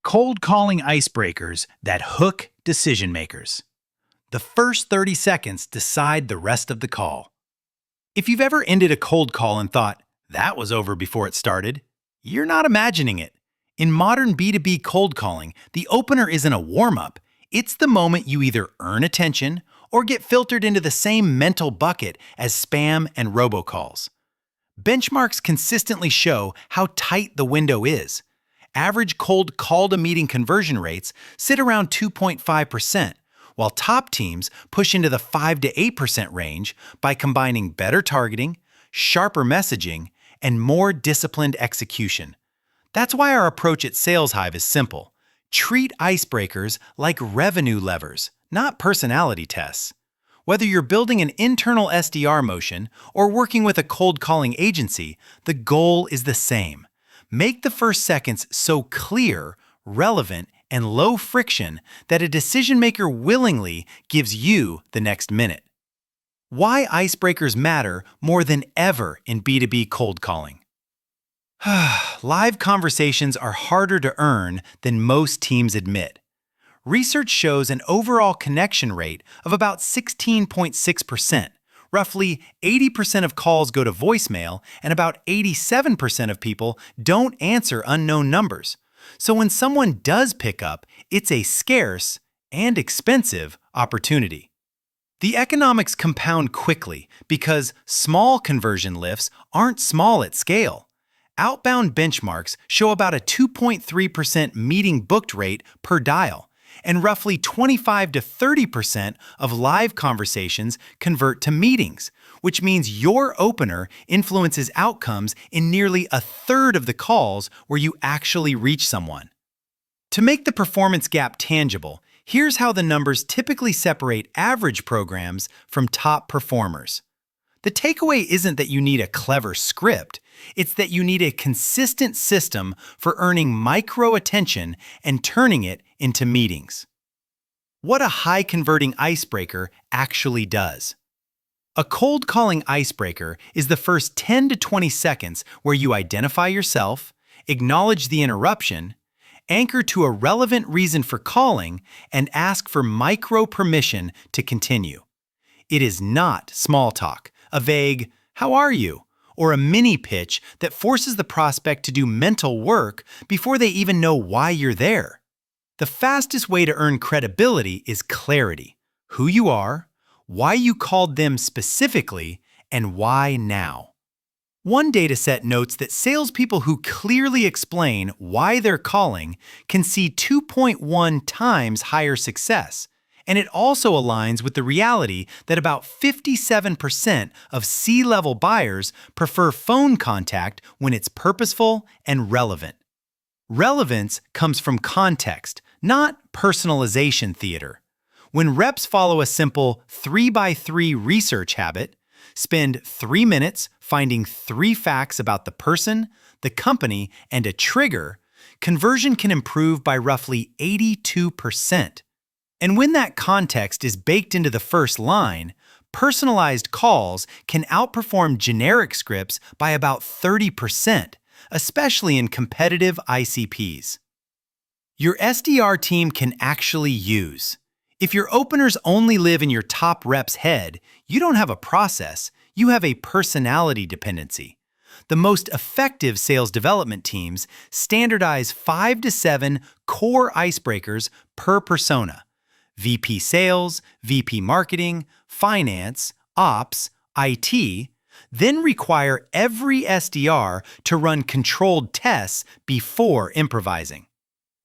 Cold calling icebreakers that hook decision makers. The first 30 seconds decide the rest of the call. If you've ever ended a cold call and thought, that was over before it started, you're not imagining it. In modern B2B cold calling, the opener isn't a warm-up. It's the moment you either earn attention or get filtered into the same mental bucket as spam and robocalls. Benchmarks consistently show how tight the window is. Average cold call-to-meeting conversion rates sit around 2.5%, while top teams push into the 5 to 8% range by combining better targeting, sharper messaging, and more disciplined execution. That's why our approach at SalesHive is simple. Treat icebreakers like revenue levers, not personality tests. Whether you're building an internal SDR motion or working with a cold calling agency, the goal is the same. Make the first seconds so clear, relevant, and low friction that a decision maker willingly gives you the next minute. Why icebreakers matter more than ever in B2B cold calling. Live conversations are harder to earn than most teams admit. Research shows an overall connection rate of about 16.6%. Roughly 80% of calls go to voicemail, and about 87% of people don't answer unknown numbers. So when someone does pick up, it's a scarce and expensive opportunity. The economics compound quickly because small conversion lifts aren't small at scale. Outbound benchmarks show about a 2.3% meeting booked rate per dial, and roughly 25 to 30% of live conversations convert to meetings, which means your opener influences outcomes in nearly a third of the calls where you actually reach someone. To make the performance gap tangible, here's how the numbers typically separate average programs from top performers. The takeaway isn't that you need a clever script, it's that you need a consistent system for earning micro attention and turning it into meetings. What a high-converting icebreaker actually does. A cold calling icebreaker is the first 10 to 20 seconds where you identify yourself, acknowledge the interruption, anchor to a relevant reason for calling, and ask for micro permission to continue. It is not small talk, a vague, "How are you?" or a mini pitch that forces the prospect to do mental work before they even know why you're there. The fastest way to earn credibility is clarity: who you are, why you called them specifically, and why now. One dataset notes that salespeople who clearly explain why they're calling can see 2.1 times higher success, and it also aligns with the reality that about 57% of C-level buyers prefer phone contact when it's purposeful and relevant. Relevance comes from context, not personalization theater. When reps follow a simple 3x3 research habit, spend 3 minutes finding 3 facts about the person, the company, and a trigger, conversion can improve by roughly 82%. And when that context is baked into the first line, personalized calls can outperform generic scripts by about 30%, especially in competitive ICPs. Your SDR team can actually use. If your openers only live in your top rep's head, you don't have a process, you have a personality dependency. The most effective sales development teams standardize 5 to 7 core icebreakers per persona: VP Sales, VP Marketing, Finance, Ops, IT, then require every SDR to run controlled tests before improvising.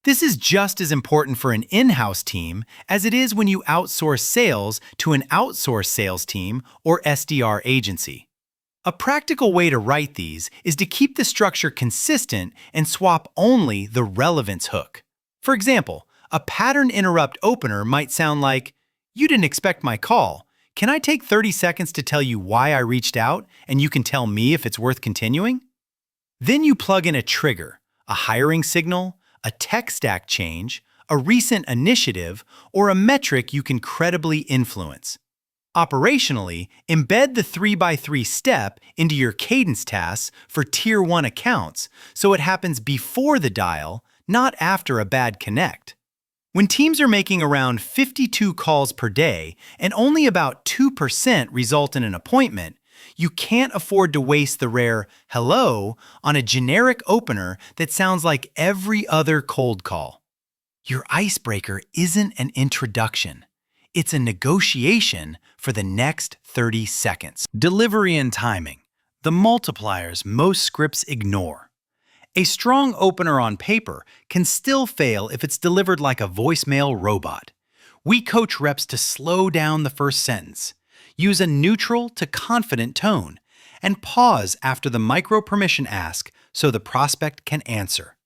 This is just as important for an in-house team as it is when you outsource sales to an outsourced sales team or SDR agency. A practical way to write these is to keep the structure consistent and swap only the relevance hook. For example, a pattern interrupt opener might sound like, "You didn't expect my call. Can I take 30 seconds to tell you why I reached out, and you can tell me if it's worth continuing?" Then you plug in a trigger, a hiring signal, a tech stack change, a recent initiative, or a metric you can credibly influence. Operationally, embed the 3x3 step into your cadence tasks for Tier 1 accounts so it happens before the dial, not after a bad connect. When teams are making around 52 calls per day and only about 2% result in an appointment, you can't afford to waste the rare hello on a generic opener that sounds like every other cold call. Your icebreaker isn't an introduction. It's a negotiation for the next 30 seconds. Delivery and timing, the multipliers most scripts ignore. A strong opener on paper can still fail if it's delivered like a voicemail robot. We coach reps to slow down the first sentence, use a neutral to confident tone, and pause after the micro permission ask so the prospect can answer.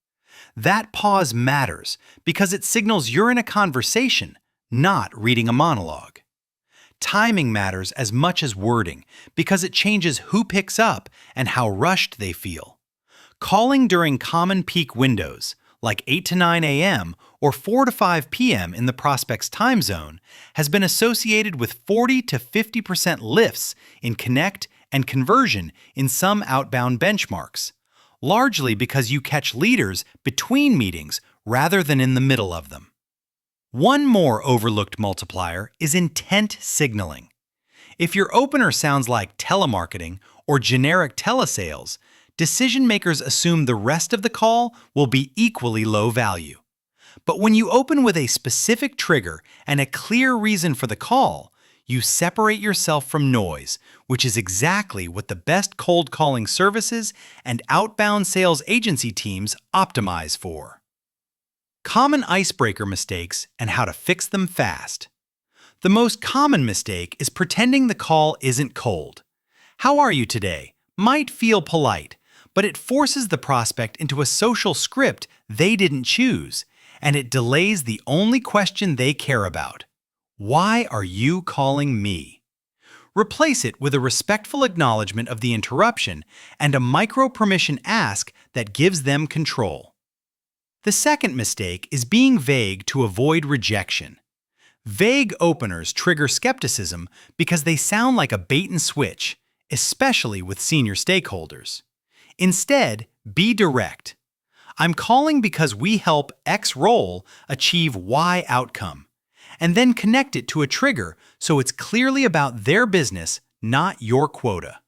That pause matters because it signals you're in a conversation, not reading a monologue. Timing matters as much as wording because it changes who picks up and how rushed they feel. Calling during common peak windows, like 8 to 9 a.m. or 4 to 5 p.m. in the prospect's time zone, has been associated with 40 to 50% lifts in connect and conversion in some outbound benchmarks, largely because you catch leaders between meetings rather than in the middle of them. One more overlooked multiplier is intent signaling. If your opener sounds like telemarketing or generic telesales, decision makers assume the rest of the call will be equally low value. But when you open with a specific trigger and a clear reason for the call, you separate yourself from noise, which is exactly what the best cold calling services and outbound sales agency teams optimize for. Common icebreaker mistakes and how to fix them fast. The most common mistake is pretending the call isn't cold. "How are you today?" might feel polite, but it forces the prospect into a social script they didn't choose, and it delays the only question they care about. Why are you calling me? Replace it with a respectful acknowledgement of the interruption and a micro-permission ask that gives them control. The second mistake is being vague to avoid rejection. Vague openers trigger skepticism because they sound like a bait and switch, especially with senior stakeholders. Instead, be direct. "I'm calling because we help X role achieve Y outcome," and then connect it to a trigger so it's clearly about their business, not your quota.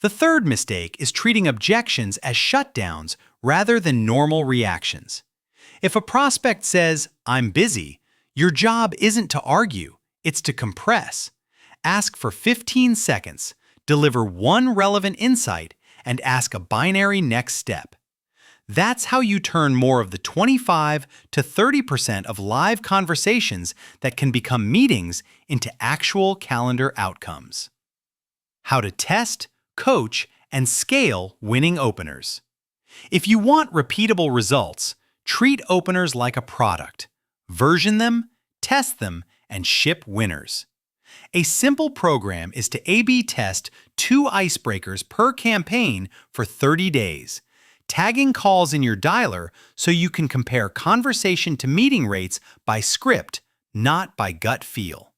The third mistake is treating objections as shutdowns rather than normal reactions. If a prospect says, "I'm busy," your job isn't to argue, it's to compress. Ask for 15 seconds, deliver one relevant insight, and ask a binary next step. That's how you turn more of the 25 to 30% of live conversations that can become meetings into actual calendar outcomes. How to test, coach, and scale winning openers. If you want repeatable results, treat openers like a product. Version them, test them, and ship winners. A simple program is to A/B test 2 icebreakers per campaign for 30 days, tagging calls in your dialer so you can compare conversation to meeting rates by script, not by gut feel.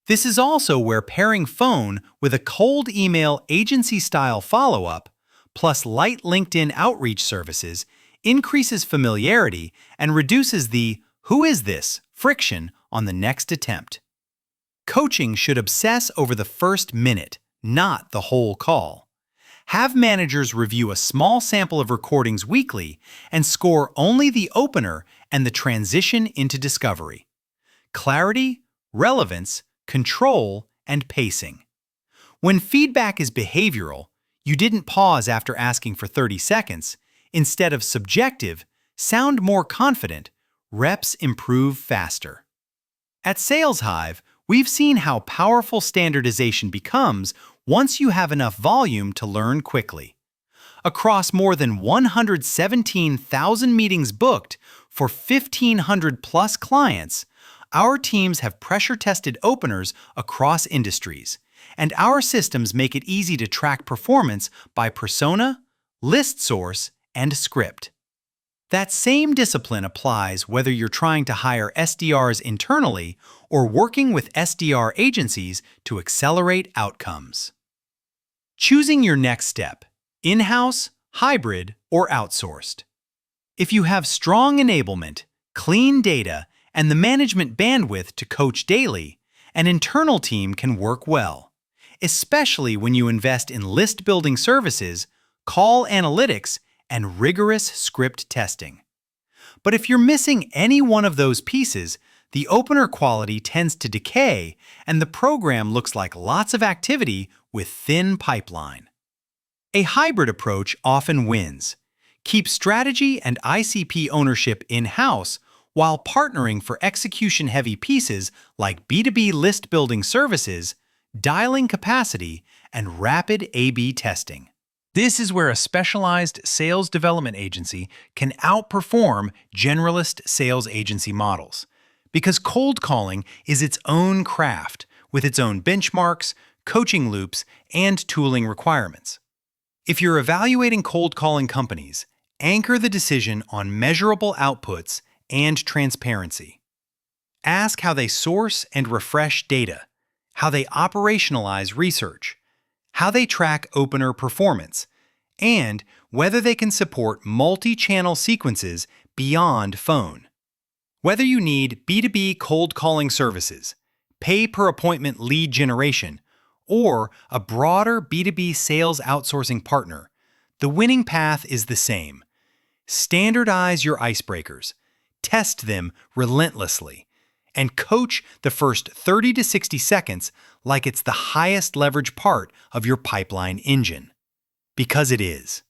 This is also where pairing phone with a cold email agency-style follow-up, plus light LinkedIn outreach services, increases familiarity and reduces the "who is this?" friction on the next attempt. Coaching should obsess over the first minute, not the whole call. Have managers review a small sample of recordings weekly and score only the opener and the transition into discovery. Clarity, relevance, control, and pacing. When feedback is behavioral, you didn't pause after asking for 30 seconds. Instead of subjective, sound more confident, reps improve faster. At SalesHive, we've seen how powerful standardization becomes once you have enough volume to learn quickly. Across more than 117,000 meetings booked for 1,500 plus clients, our teams have pressure-tested openers across industries, and our systems make it easy to track performance by persona, list source, and script. That same discipline applies whether you're trying to hire SDRs internally or working with SDR agencies to accelerate outcomes. Choosing your next step, in-house, hybrid, or outsourced. If you have strong enablement, clean data, and the management bandwidth to coach daily, an internal team can work well, especially when you invest in list-building services, call analytics, and rigorous script testing. But if you're missing any one of those pieces, the opener quality tends to decay and the program looks like lots of activity with thin pipeline. A hybrid approach often wins. Keep strategy and ICP ownership in-house while partnering for execution-heavy pieces like B2B list-building services, dialing capacity, and rapid A/B testing. This is where a specialized sales development agency can outperform generalist sales agency models, because cold calling is its own craft with its own benchmarks, coaching loops, and tooling requirements. If you're evaluating cold calling companies, anchor the decision on measurable outputs and transparency. Ask how they source and refresh data, how they operationalize research, how they track opener performance, and whether they can support multi-channel sequences beyond phone. Whether you need B2B cold calling services, pay-per-appointment lead generation, or a broader B2B sales outsourcing partner, the winning path is the same. Standardize your icebreakers, test them relentlessly, and coach the first 30 to 60 seconds like it's the highest leverage part of your pipeline engine. Because it is.